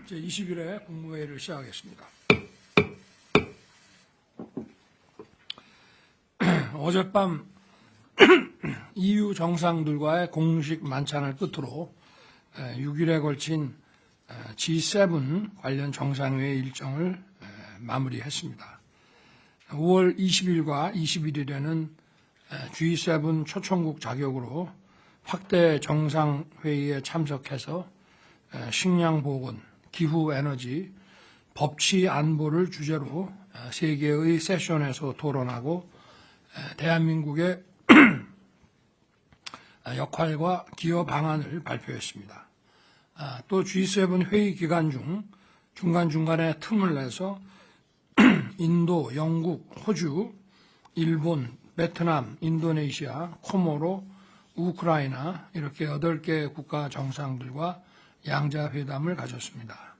제20일에 국무회의를 시작하겠습니다. 어젯밤 EU 정상들과의 공식 만찬을 끝으로 6일에 걸친 G7 관련 정상회의 일정을 마무리했습니다. 5월 20일과 21일에는 G7 초청국 자격으로 확대 정상회의에 참석해서 식량 보건, 기후 에너지, 법치 안보를 주제로 3개의 세션에서 토론하고 대한민국의 역할과 기여 방안을 발표했습니다. 또 G7 회의 기간 중 중간중간에 틈을 내서 인도, 영국, 호주, 일본, 베트남, 인도네시아, 코모로, 우크라이나 이렇게 8개 국가 정상들과 양자회담을 가졌습니다.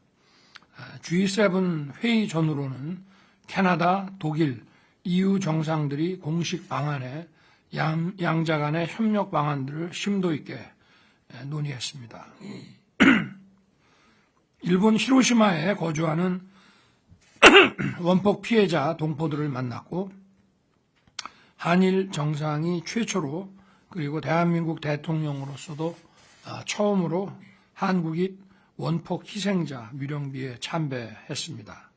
G7 회의 전후로는 캐나다, 독일, EU 정상들이 공식 방안에 양자 간의 협력 방안들을 심도 있게 논의했습니다. 일본 히로시마에 거주하는 원폭 피해자 동포들을 만났고 한일 정상이 최초로 그리고 대한민국 대통령으로서도 처음으로 한국이 원폭 희생자 묘령비에 참배했습니다.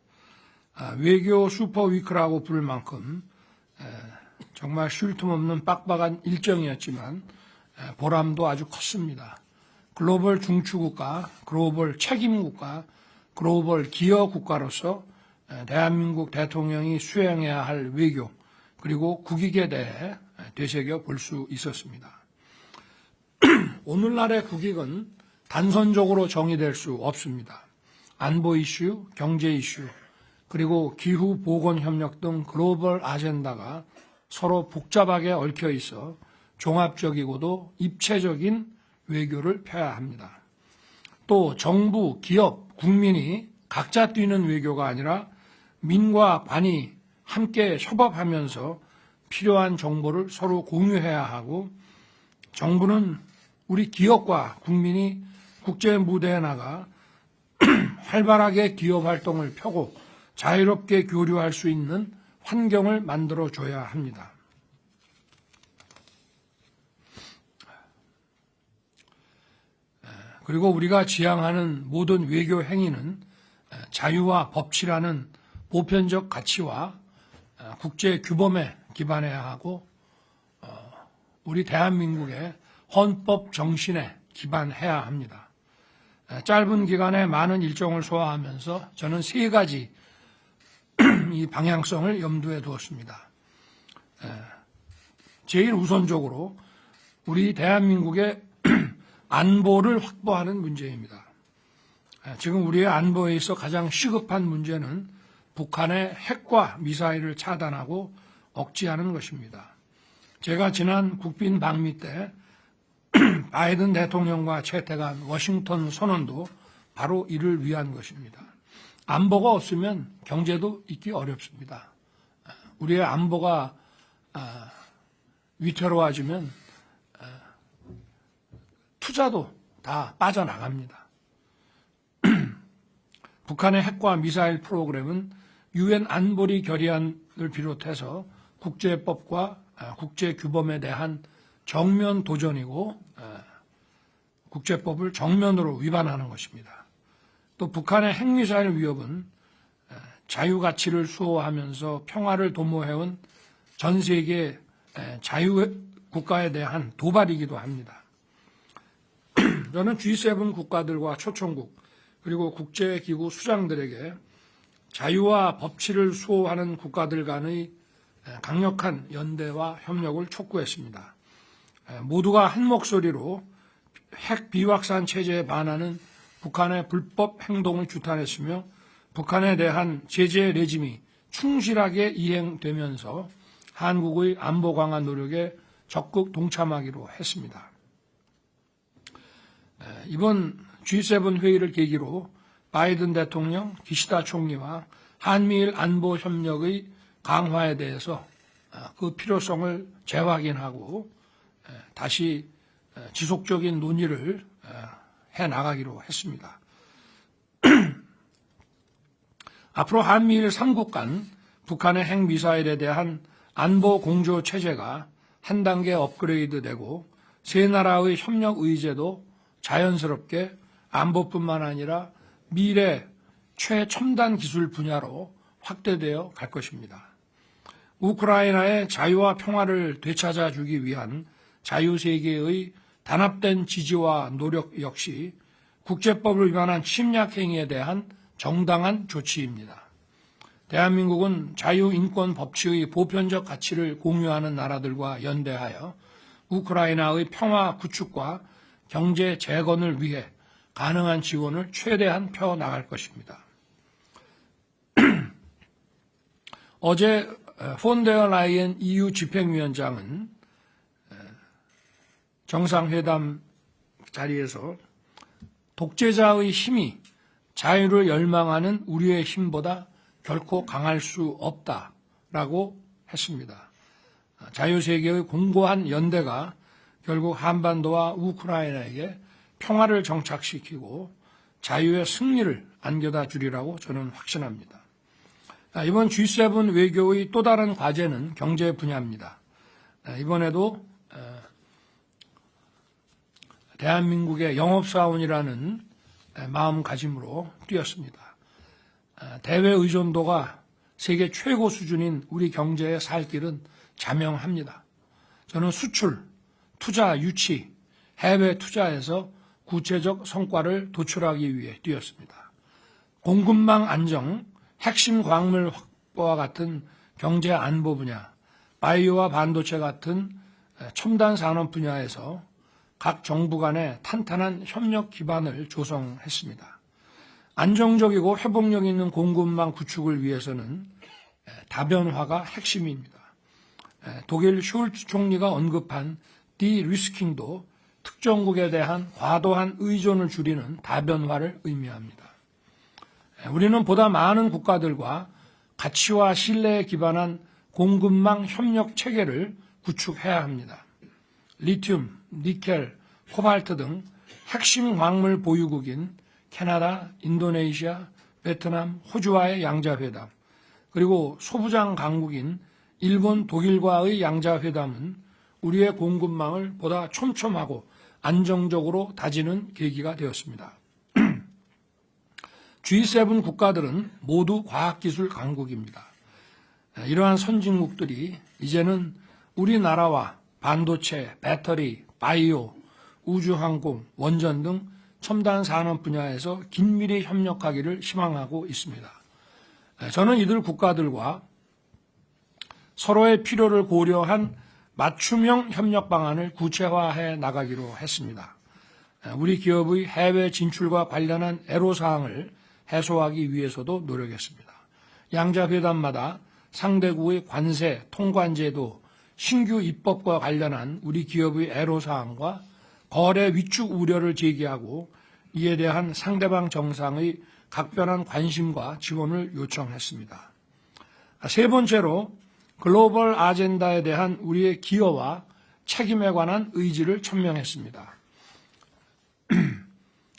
외교 슈퍼위크라고 부를 만큼 정말 쉴 틈 없는 빡빡한 일정이었지만 보람도 아주 컸습니다. 글로벌 중추국가, 글로벌 책임국가, 글로벌 기여 국가로서 대한민국 대통령이 수행해야 할 외교 그리고 국익에 대해 되새겨 볼 수 있었습니다. 오늘날의 국익은 단선적으로 정의될 수 없습니다. 안보 이슈, 경제 이슈, 그리고 기후 보건 협력 등 글로벌 아젠다가 서로 복잡하게 얽혀 있어 종합적이고도 입체적인 외교를 펴야 합니다. 또 정부, 기업, 국민이 각자 뛰는 외교가 아니라 민과 반이 함께 협업하면서 필요한 정보를 서로 공유해야 하고 정부는 우리 기업과 국민이 국제 무대에 나가 활발하게 기업 활동을 펴고 자유롭게 교류할 수 있는 환경을 만들어줘야 합니다. 그리고 우리가 지향하는 모든 외교 행위는 자유와 법치라는 보편적 가치와 국제 규범에 기반해야 하고 우리 대한민국의 헌법 정신에 기반해야 합니다. 짧은 기간에 많은 일정을 소화하면서 저는 3가지 이 방향성을 염두에 두었습니다. 제일 우선적으로 우리 대한민국의 안보를 확보하는 문제입니다. 지금 우리의 안보에 있어 가장 시급한 문제는 북한의 핵과 미사일을 차단하고 억제하는 것입니다. 제가 지난 국빈 방미 때 바이든 대통령과 채택한 워싱턴 선언도 바로 이를 위한 것입니다. 안보가 없으면 경제도 있기 어렵습니다. 우리의 안보가 위태로워지면 투자도 다 빠져나갑니다. 북한의 핵과 미사일 프로그램은 UN 안보리 결의안을 비롯해서 국제법과 국제규범에 대한 정면 도전이고 국제법을 정면으로 위반하는 것입니다. 또 북한의 핵미사일 위협은 자유가치를 수호하면서 평화를 도모해온 전 세계 자유국가에 대한 도발이기도 합니다. 저는 G7 국가들과 초청국 그리고 국제기구 수장들에게 자유와 법치를 수호하는 국가들 간의 강력한 연대와 협력을 촉구했습니다. 모두가 한 목소리로 핵 비확산 체제에 반하는 북한의 불법 행동을 규탄했으며 북한에 대한 제재 레짐이 충실하게 이행되면서 한국의 안보 강화 노력에 적극 동참하기로 했습니다. 이번 G7 회의를 계기로 바이든 대통령, 기시다 총리와 한미일 안보 협력의 강화에 대해서 그 필요성을 재확인하고 다시 지속적인 논의를 해나가기로 했습니다. 앞으로 한미일 3국 간 북한의 핵미사일에 대한 안보 공조 체제가 한 단계 업그레이드되고 세 나라의 협력 의제도 자연스럽게 안보뿐만 아니라 미래 최첨단 기술 분야로 확대되어 갈 것입니다. 우크라이나의 자유와 평화를 되찾아주기 위한 자유세계의 단합된 지지와 노력 역시 국제법을 위반한 침략 행위에 대한 정당한 조치입니다. 대한민국은 자유인권 법치의 보편적 가치를 공유하는 나라들과 연대하여 우크라이나의 평화 구축과 경제 재건을 위해 가능한 지원을 최대한 펴나갈 것입니다. 어제 폰데어 라이엔 EU 집행위원장은 정상회담 자리에서 독재자의 힘이 자유를 열망하는 우리의 힘보다 결코 강할 수 없다라고 했습니다. 자유세계의 공고한 연대가 결국 한반도와 우크라이나에게 평화를 정착시키고 자유의 승리를 안겨다 주리라고 저는 확신합니다. 이번 G7 외교의 또 다른 과제는 경제 분야입니다. 이번에도 대한민국의 영업사원이라는 마음가짐으로 뛰었습니다. 대외 의존도가 세계 최고 수준인 우리 경제의 살 길은 자명합니다. 저는 수출, 투자 유치, 해외 투자에서 구체적 성과를 도출하기 위해 뛰었습니다. 공급망 안정, 핵심 광물 확보와 같은 경제 안보 분야, 바이오와 반도체 같은 첨단 산업 분야에서 각 정부 간의 탄탄한 협력 기반을 조성했습니다. 안정적이고 회복력 있는 공급망 구축을 위해서는 다변화가 핵심입니다. 독일 숄츠 총리가 언급한 디리스킹도 특정국에 대한 과도한 의존을 줄이는 다변화를 의미합니다. 우리는 보다 많은 국가들과 가치와 신뢰에 기반한 공급망 협력 체계를 구축해야 합니다. 리튬, 니켈, 코발트 등 핵심 광물 보유국인 캐나다, 인도네시아, 베트남, 호주와의 양자회담, 그리고 소부장 강국인 일본, 독일과의 양자회담은 우리의 공급망을 보다 촘촘하고 안정적으로 다지는 계기가 되었습니다. G7 국가들은 모두 과학기술 강국입니다. 이러한 선진국들이 이제는 우리나라와 반도체, 배터리, 바이오, 우주항공, 원전 등 첨단 산업 분야에서 긴밀히 협력하기를 희망하고 있습니다. 저는 이들 국가들과 서로의 필요를 고려한 맞춤형 협력 방안을 구체화해 나가기로 했습니다. 우리 기업의 해외 진출과 관련한 애로사항을 해소하기 위해서도 노력했습니다. 양자회담마다 상대국의 관세, 통관제도, 신규 입법과 관련한 우리 기업의 애로사항과 거래 위축 우려를 제기하고 이에 대한 상대방 정상의 각별한 관심과 지원을 요청했습니다. 세 번째로 글로벌 아젠다에 대한 우리의 기여와 책임에 관한 의지를 천명했습니다.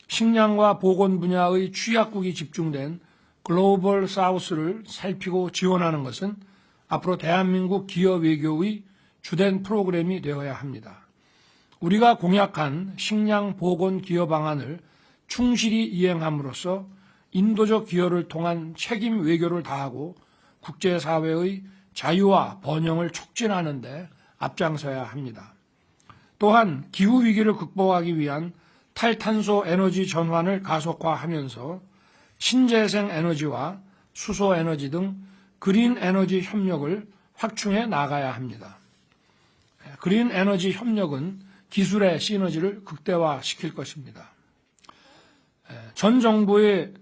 식량과 보건 분야의 취약국이 집중된 글로벌 사우스를 살피고 지원하는 것은 앞으로 대한민국 기여 외교의 주된 프로그램이 되어야 합니다. 우리가 공약한 식량 보건 기여 방안을 충실히 이행함으로써 인도적 기여를 통한 책임 외교를 다하고 국제사회의 자유와 번영을 촉진하는 데 앞장서야 합니다. 또한 기후위기를 극복하기 위한 탈탄소 에너지 전환을 가속화하면서 신재생 에너지와 수소 에너지 등 그린 에너지 협력을 확충해 나가야 합니다. 그린 에너지 협력은 기술의 시너지를 극대화시킬 것입니다. 전 정부의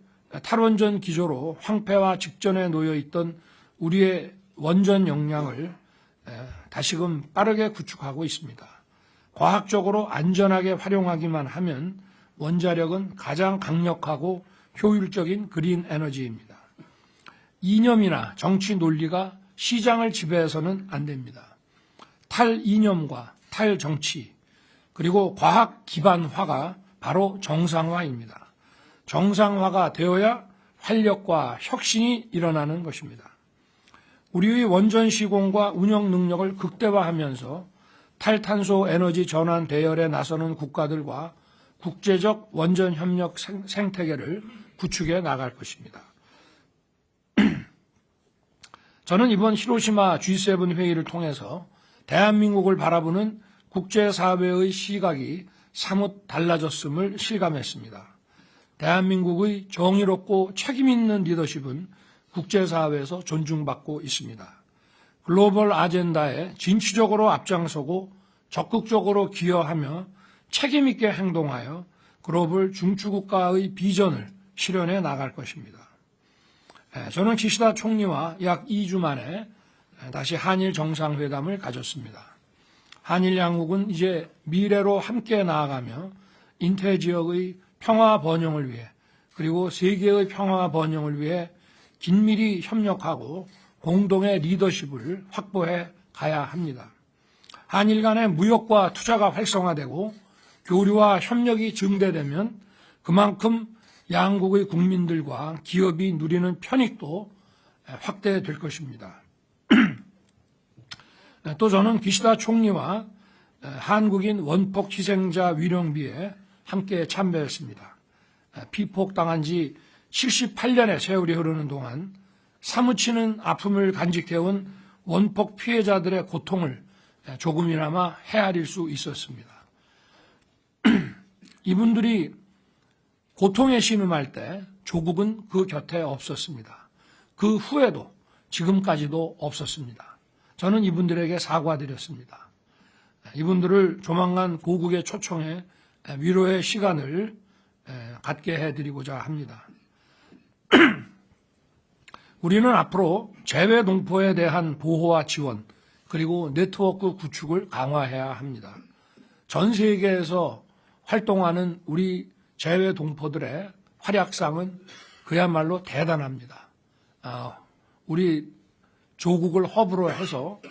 탈원전 기조로 황폐화 직전에 놓여 있던 우리의 원전 역량을 다시금 빠르게 구축하고 있습니다. 과학적으로 안전하게 활용하기만 하면 원자력은 가장 강력하고 효율적인 그린 에너지입니다. 이념이나 정치 논리가 시장을 지배해서는 안 됩니다. 탈이념과 탈정치 그리고 과학 기반화가 바로 정상화입니다. 정상화가 되어야 활력과 혁신이 일어나는 것입니다. 우리의 원전 시공과 운영 능력을 극대화하면서 탈탄소 에너지 전환 대열에 나서는 국가들과 국제적 원전 협력 생태계를 구축해 나갈 것입니다. 저는 이번 히로시마 G7 회의를 통해서 대한민국을 바라보는 국제사회의 시각이 사뭇 달라졌음을 실감했습니다. 대한민국의 정의롭고 책임있는 리더십은 국제사회에서 존중받고 있습니다. 글로벌 아젠다에 진취적으로 앞장서고 적극적으로 기여하며 책임있게 행동하여 글로벌 중추국가의 비전을 실현해 나갈 것입니다. 저는 기시다 총리와 약 2주 만에 다시 한일 정상회담을 가졌습니다. 한일 양국은 이제 미래로 함께 나아가며 인태 지역의 평화 번영을 위해 그리고 세계의 평화 번영을 위해 긴밀히 협력하고 공동의 리더십을 확보해 가야 합니다. 한일 간의 무역과 투자가 활성화되고 교류와 협력이 증대되면 그만큼 양국의 국민들과 기업이 누리는 편익도 확대될 것입니다. 또 저는 기시다 총리와 한국인 원폭 희생자 위령비에 함께 참배했습니다. 피폭당한 지 78년의 세월이 흐르는 동안 사무치는 아픔을 간직해온 원폭 피해자들의 고통을 조금이나마 헤아릴 수 있었습니다. 이분들이 고통에 신음할 때 조국은 그 곁에 없었습니다. 그 후에도 지금까지도 없었습니다. 저는 이분들에게 사과드렸습니다. 이분들을 조만간 고국에 초청해 위로의 시간을 갖게 해드리고자 합니다. 우리는 앞으로 재외동포에 대한 보호와 지원 그리고 네트워크 구축을 강화해야 합니다. 전 세계에서 활동하는 우리 재외동포들의 활약상은 그야말로 대단합니다. 우리 조국을 허브로 해서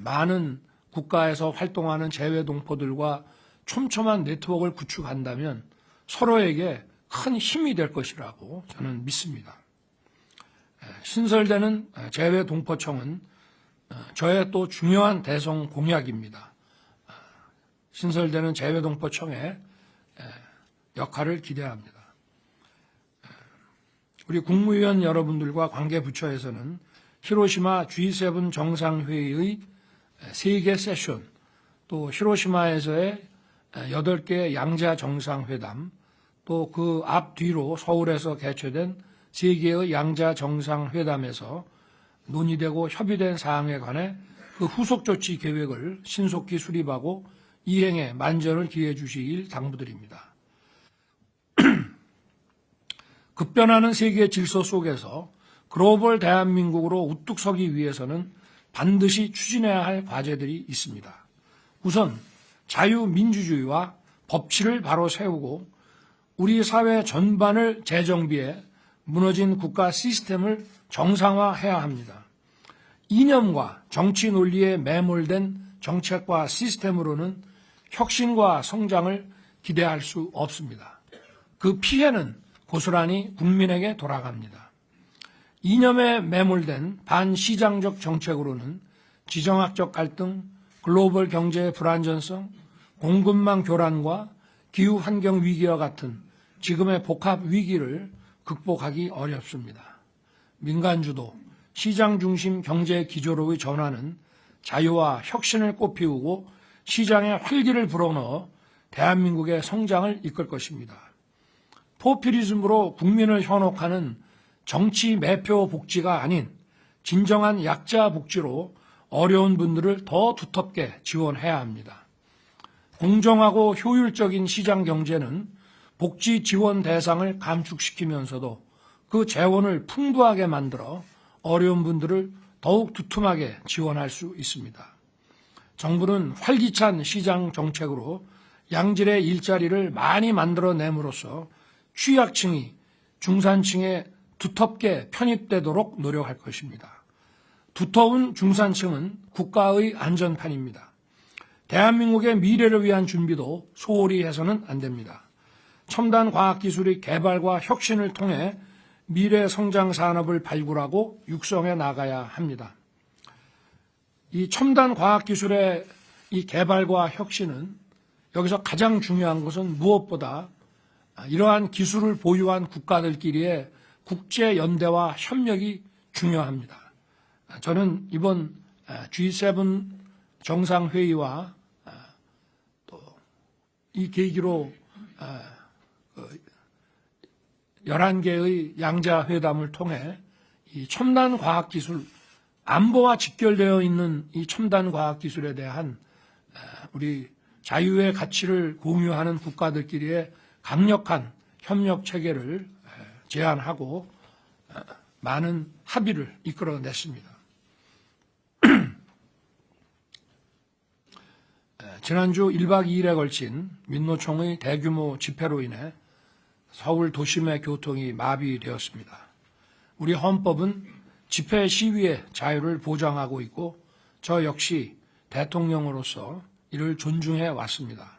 많은 국가에서 활동하는 재외동포들과 촘촘한 네트워크를 구축한다면 서로에게 큰 힘이 될 것이라고 저는 믿습니다. 신설되는 재외동포청은 저의 또 중요한 대선 공약입니다. 신설되는 재외동포청의 역할을 기대합니다. 우리 국무위원 여러분들과 관계부처에서는 히로시마 G7 정상회의의 3개 세션, 또 히로시마에서의 8개 양자 정상회담, 또 그 앞뒤로 서울에서 개최된 3개의 양자 정상회담에서 논의되고 협의된 사항에 관해 그 후속 조치 계획을 신속히 수립하고 이행에 만전을 기해 주시길 당부드립니다. 급변하는 세계 질서 속에서 글로벌 대한민국으로 우뚝 서기 위해서는 반드시 추진해야 할 과제들이 있습니다. 우선 자유민주주의와 법치를 바로 세우고 우리 사회 전반을 재정비해 무너진 국가 시스템을 정상화해야 합니다. 이념과 정치 논리에 매몰된 정책과 시스템으로는 혁신과 성장을 기대할 수 없습니다. 그 피해는 고스란히 국민에게 돌아갑니다. 이념에 매몰된 반시장적 정책으로는 지정학적 갈등, 글로벌 경제의 불안전성, 공급망 교란과 기후환경 위기와 같은 지금의 복합 위기를 극복하기 어렵습니다. 민간주도, 시장 중심 경제 기조로의 전환은 자유와 혁신을 꽃피우고 시장에 활기를 불어넣어 대한민국의 성장을 이끌 것입니다. 포퓰리즘으로 국민을 현혹하는 정치 매표 복지가 아닌 진정한 약자 복지로 어려운 분들을 더 두텁게 지원해야 합니다. 공정하고 효율적인 시장 경제는 복지 지원 대상을 감축시키면서도 그 재원을 풍부하게 만들어 어려운 분들을 더욱 두툼하게 지원할 수 있습니다. 정부는 활기찬 시장 정책으로 양질의 일자리를 많이 만들어냄으로써 취약층이 중산층에 두텁게 편입되도록 노력할 것입니다. 두터운 중산층은 국가의 안전판입니다. 대한민국의 미래를 위한 준비도 소홀히 해서는 안 됩니다. 첨단 과학기술의 개발과 혁신을 통해 미래 성장 산업을 발굴하고 육성해 나가야 합니다. 이 첨단 과학기술의 이 개발과 혁신은 여기서 가장 중요한 것은 무엇보다 이러한 기술을 보유한 국가들끼리의 국제연대와 협력이 중요합니다. 저는 이번 G7 정상회의와 또 이 계기로 11개의 양자회담을 통해 이 첨단 과학기술, 안보와 직결되어 있는 이 첨단 과학기술에 대한 우리 자유의 가치를 공유하는 국가들끼리의 강력한 협력 체계를 제안하고 많은 합의를 이끌어냈습니다. 지난주 1박 2일에 걸친 민노총의 대규모 집회로 인해 서울 도심의 교통이 마비되었습니다. 우리 헌법은 집회 시위의 자유를 보장하고 있고 저 역시 대통령으로서 이를 존중해 왔습니다.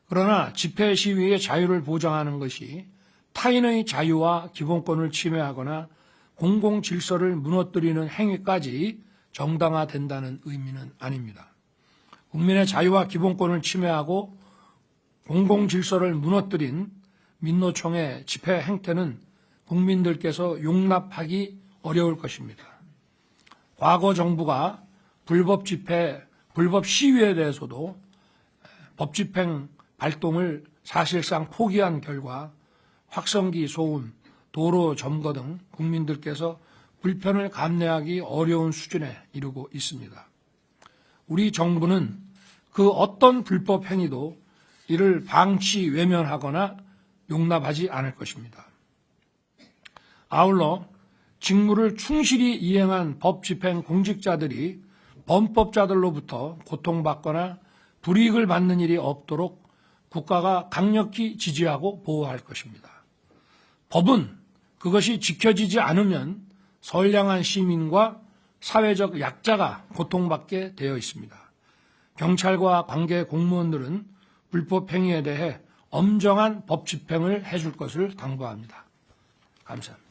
그러나 집회 시위의 자유를 보장하는 것이 타인의 자유와 기본권을 침해하거나 공공 질서를 무너뜨리는 행위까지 정당화된다는 의미는 아닙니다. 국민의 자유와 기본권을 침해하고 공공 질서를 무너뜨린 민노총의 집회 행태는 국민들께서 용납하기 어려울 것입니다. 과거 정부가 불법 집회, 불법 시위에 대해서도 법집행 발동을 사실상 포기한 결과 확성기 소음, 도로 점거 등 국민들께서 불편을 감내하기 어려운 수준에 이르고 있습니다. 우리 정부는 그 어떤 불법 행위도 이를 방치 외면하거나 용납하지 않을 것입니다. 아울러 직무를 충실히 이행한 법집행 공직자들이 범법자들로부터 고통받거나 불이익을 받는 일이 없도록 국가가 강력히 지지하고 보호할 것입니다. 법은 그것이 지켜지지 않으면 선량한 시민과 사회적 약자가 고통받게 되어 있습니다. 경찰과 관계 공무원들은 불법 행위에 대해 엄정한 법 집행을 해줄 것을 당부합니다. 감사합니다.